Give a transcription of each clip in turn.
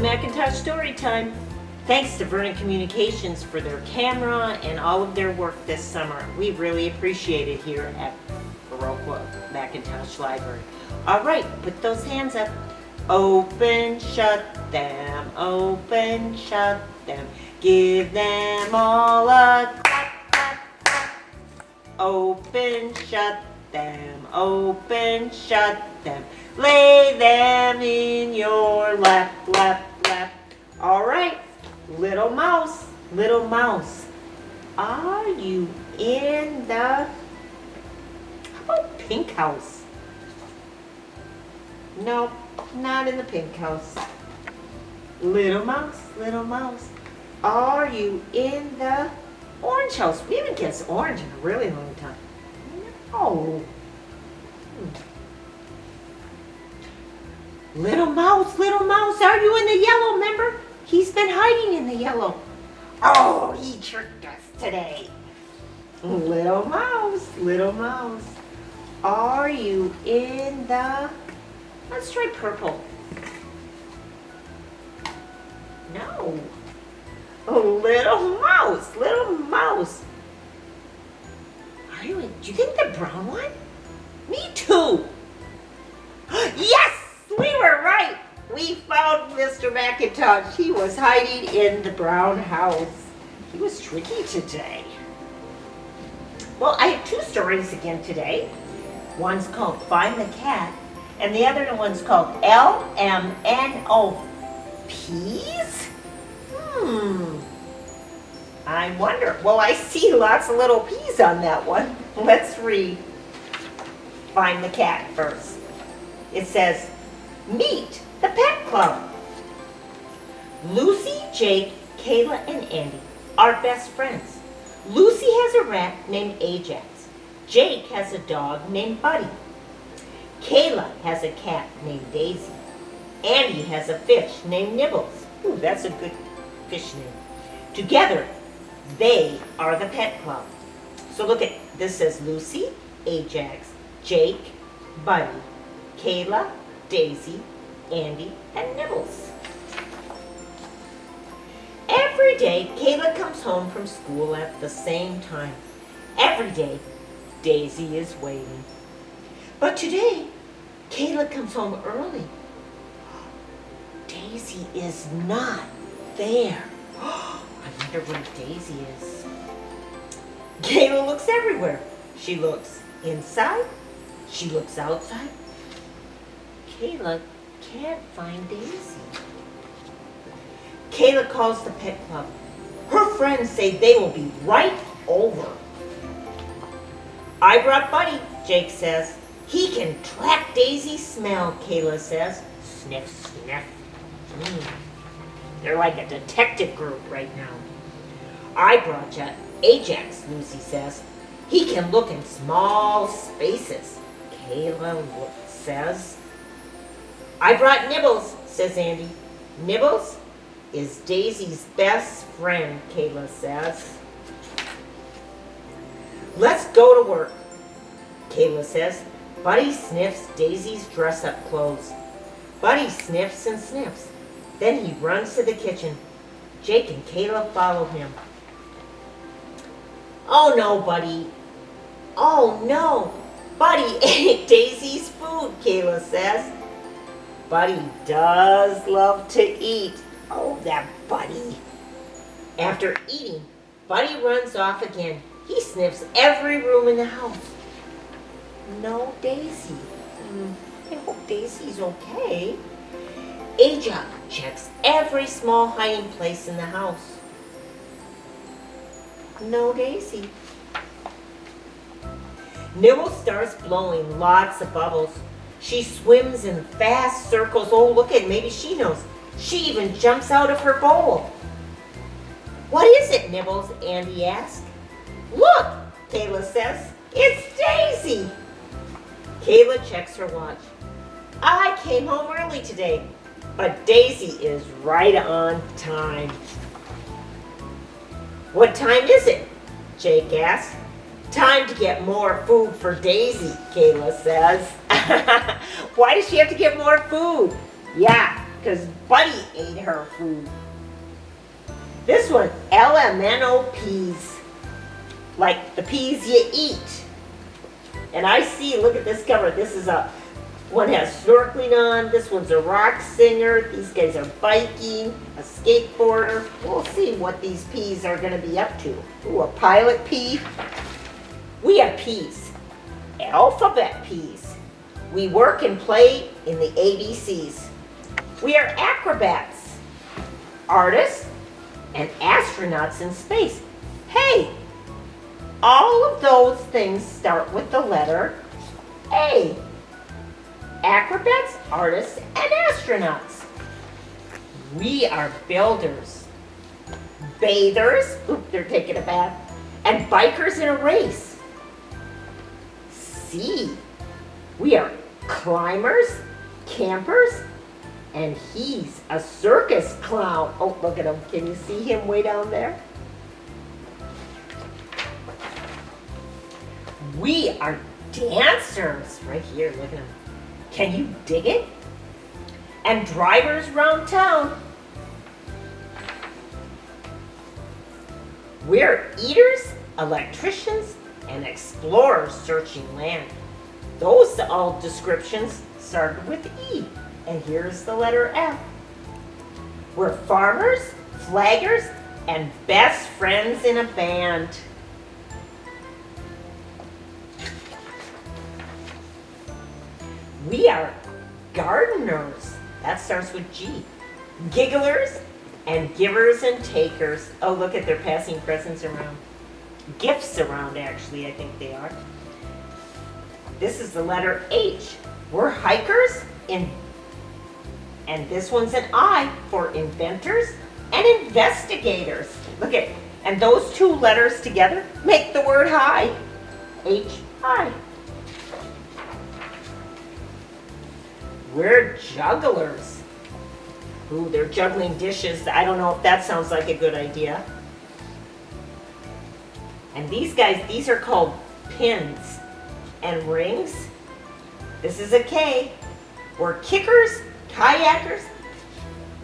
Macintosh Storytime. Thanks to Vernon Communications for their camera and all of their work this summer. We really appreciate it here at Baroque Macintosh Library. All right, put those hands up. Open, shut them, open, shut them. Give them all a clap, clap, clap. Open, shut them, open, shut them. Lay them in your lap, lap, lap. All right, little mouse, are you in the, how about pink house? No, not in the pink house. Little mouse, are you in the orange house? We haven't guessed orange in a really long time. No. Little mouse, are you in the yellow, remember? He's been hiding in the yellow. Oh, he tricked us today. Little mouse, are you in the, let's try purple. No. Little mouse. Are you in, do you think the brown one? Me too. Yes! We were right. We found Mr. Macintosh. He was hiding in the brown house. He was tricky today. Well, I have two stories again today. One's called Find the Cat, and the other one's called LMNO. Peas? I wonder. Well, I see lots of little peas on that one. Let's read Find the Cat first. It says, meet the pet club. Lucy, Jake, Kayla, and Andy are best friends. Lucy has a rat named Ajax. Jake has a dog named Buddy. Kayla has a cat named Daisy. Andy has a fish named Nibbles. Ooh, that's a good fish name. Together, they are the pet club. So look at this, says Lucy, Ajax, Jake, Buddy, Kayla, Daisy, Andy, and Nibbles. Every day, Kayla comes home from school at the same time. Every day, Daisy is waiting. But today, Kayla comes home early. Daisy is not there. I wonder where Daisy is. Kayla looks everywhere. She looks inside. She looks outside. Kayla can't find Daisy. Kayla calls the pet club. Her friends say they will be right over. I brought Buddy, Jake says. He can track Daisy's smell, Kayla says. Sniff, sniff. They're like a detective group right now. I brought Ajax, Lucy says. He can look in small spaces, Kayla says. I brought Nibbles, says Andy. Nibbles is Daisy's best friend, Kayla says. Let's go to work, Kayla says. Buddy sniffs Daisy's dress-up clothes. Buddy sniffs and sniffs. Then he runs to the kitchen. Jake and Kayla follow him. Oh no, Buddy. Oh no. Buddy ate Daisy's food, Kayla says. Buddy does love to eat. Oh, that Buddy. After eating, Buddy runs off again. He sniffs every room in the house. No Daisy. I hope Daisy's okay. Ajax checks every small hiding place in the house. No Daisy. Nibble starts blowing lots of bubbles. She swims in fast circles. Oh, look at, maybe she knows. She even jumps out of her bowl. What is it, Nibbles? Andy asks. Look, Kayla says. It's Daisy. Kayla checks her watch. I came home early today, but Daisy is right on time. What time is it? Jake asks. Time to get more food for Daisy, Kayla says. Why does she have to get more food? Yeah, because Buddy ate her food. This one, elemental peas, like the peas you eat. And I see, look at this cover. This is one has snorkeling on. This one's a rock singer. These guys are biking, a skateboarder. We'll see what these peas are going to be up to. Ooh, a pilot pea. We have peas, alphabet peas. We work and play in the ABCs. We are acrobats, artists, and astronauts in space. Hey, all of those things start with the letter A. Acrobats, artists, and astronauts. We are builders, bathers, oop, they're taking a bath, and bikers in a race. C. We are climbers, campers, and he's a circus clown. Oh, look at him. Can you see him way down there? We are dancers. Right here, look at him. Can you dig it? And drivers around town. We're eaters, electricians, and explorers searching land. Those all descriptions started with E. And here's the letter F. We're farmers, flaggers, and best friends in a band. We are gardeners. That starts with G. Gigglers and givers and takers. Oh, look at, they're passing presents around. Gifts around, actually, I think they are. This is the letter H. We're hikers and this one's an I for inventors and investigators. Look at, and those two letters together make the word high. H-I. We're jugglers. Ooh, they're juggling dishes. I don't know if that sounds like a good idea. And these guys, these are called pins and rings. This is a K. We're kickers, kayakers,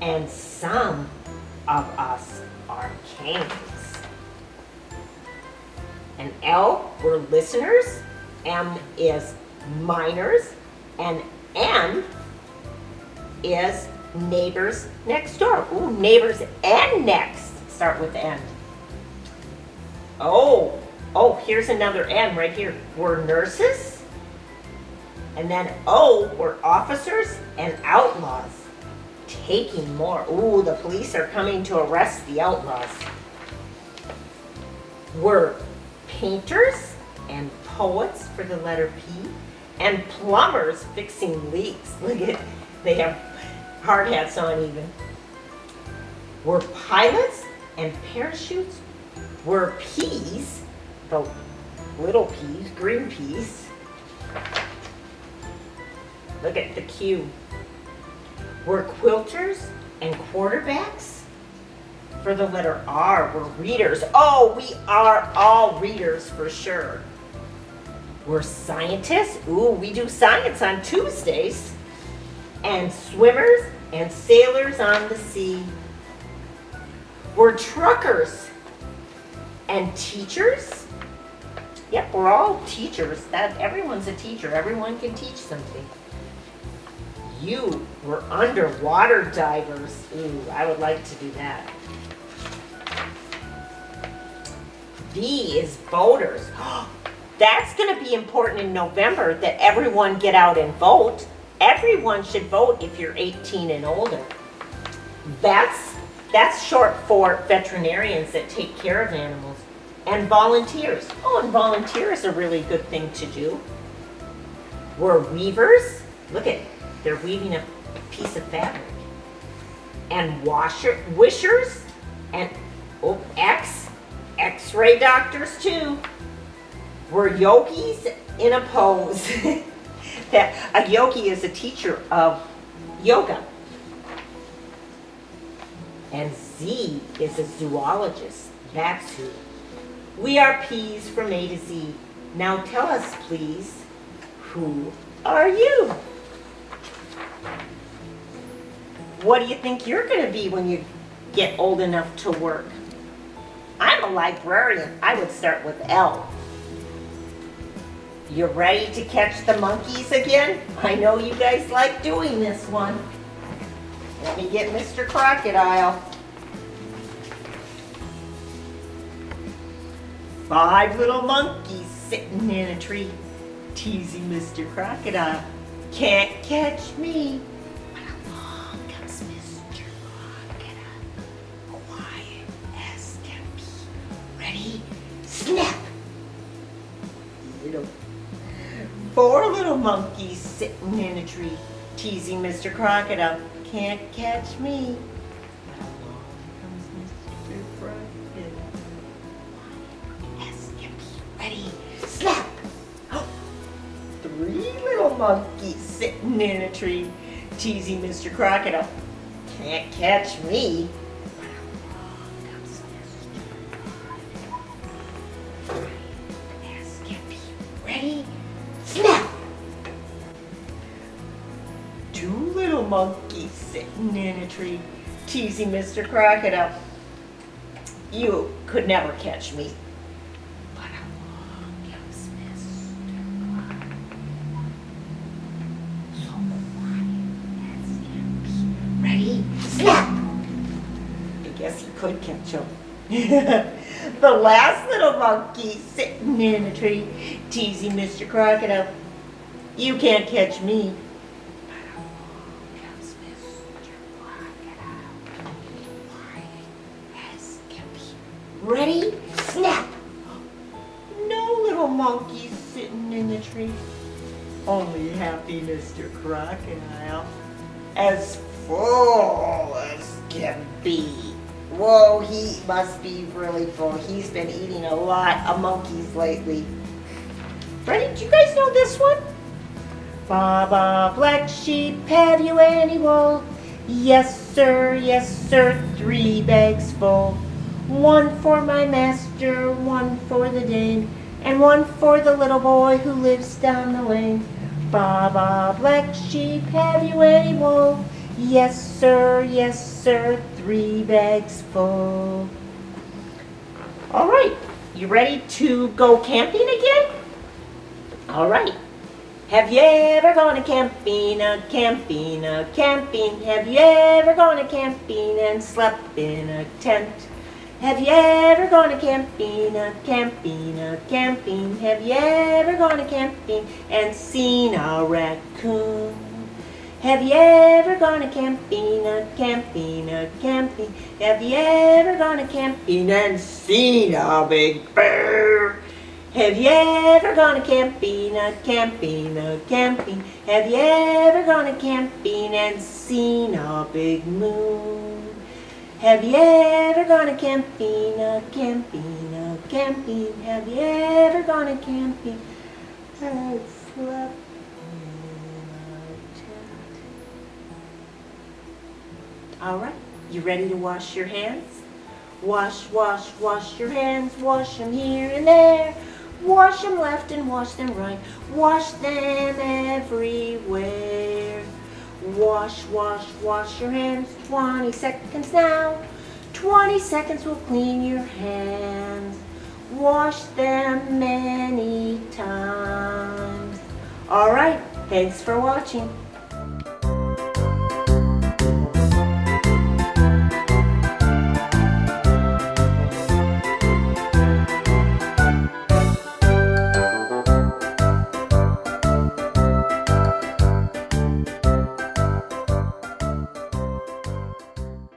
and some of us are kings. And L, we're listeners. M is miners. And N is neighbors next door. Ooh, neighbors and next. Start with N. Oh, here's another N right here. We're nurses. And then O, we're officers and outlaws. Taking more. Ooh, the police are coming to arrest the outlaws. We're painters and poets for the letter P. And plumbers fixing leaks. Look at, they have hard hats on even. We're pilots and parachutes. We're peas, the little peas, green peas. Look at the Q. We're quilters and quarterbacks. For the letter R, we're readers. Oh, we are all readers for sure. We're scientists. Ooh, we do science on Tuesdays. And swimmers and sailors on the sea. We're truckers and teachers. Yep, we're all teachers. Everyone's a teacher. Everyone can teach something. We're underwater divers. Ooh, I would like to do that. V is boaters. That's going to be important in November that everyone get out and vote. Everyone should vote if you're 18 and older. That's short for veterinarians that take care of animals. And volunteers. Oh, and volunteer is a really good thing to do. We're weavers. Look at, they're weaving a piece of fabric. And wishers. And X-ray doctors too. We're yogis in a pose. A yogi is a teacher of yoga. And Z is a zoologist. That's who. We are peas from A to Z. Now tell us, please, who are you? What do you think you're going to be when you get old enough to work? I'm a librarian. I would start with L. You ready to catch the monkeys again? I know you guys like doing this one. Let me get Mr. Crocodile. 5 little monkeys sitting in a tree, teasing Mr. Crocodile. Can't catch me. But along comes Mr. Crocodile, quiet as can be. Ready? Snap! 4 little monkeys sitting in a tree, teasing Mr. Crocodile. Can't catch me. But along comes Mr. Crocodile. Yes, ready, snap! 3 little monkeys sitting in a tree, teasing Mr. Crocodile. Can't catch me. But along comes Mr. Crocodile. Yes, ready, snap! 2 little monkeys sitting in a tree, teasing Mr. Crocodile. You could never catch me. But along comes Mr. Crocodile. So quiet as can be. Ready? Snap! I guess he could catch him. The last little monkey sitting in a tree, teasing Mr. Crocodile. You can't catch me. Ready? Snap! No little monkeys sitting in the tree. Only happy Mr. Crocodile. As full as can be. Whoa, he must be really full. He's been eating a lot of monkeys lately. Ready? Do you guys know this one? Baba, black sheep, have you any wool? Yes, sir, 3 bags full. 1 for my master, 1 for the dame, and 1 for the little boy who lives down the lane. Baba, black sheep, have you any wool? Yes, sir, 3 bags full. All right, you ready to go camping again? All right. Have you ever gone a camping? Have you ever gone a camping and slept in a tent? Have you ever gone a camping? Have you ever gone a camping and seen a raccoon? Have you ever gone a camping? Have you ever gone a camping and seen a big bear? Have you ever gone a camping? Have you ever gone a camping and seen a big moon? Have you ever gone a camping? Have you ever gone a camping and slept in a tent? All right, you ready to wash your hands? Wash your hands. Wash them here and there. Wash them left and wash them right. Wash them everywhere. Wash your hands. 20 seconds now. 20 seconds will clean your hands. Wash them many times. All right, thanks for watching.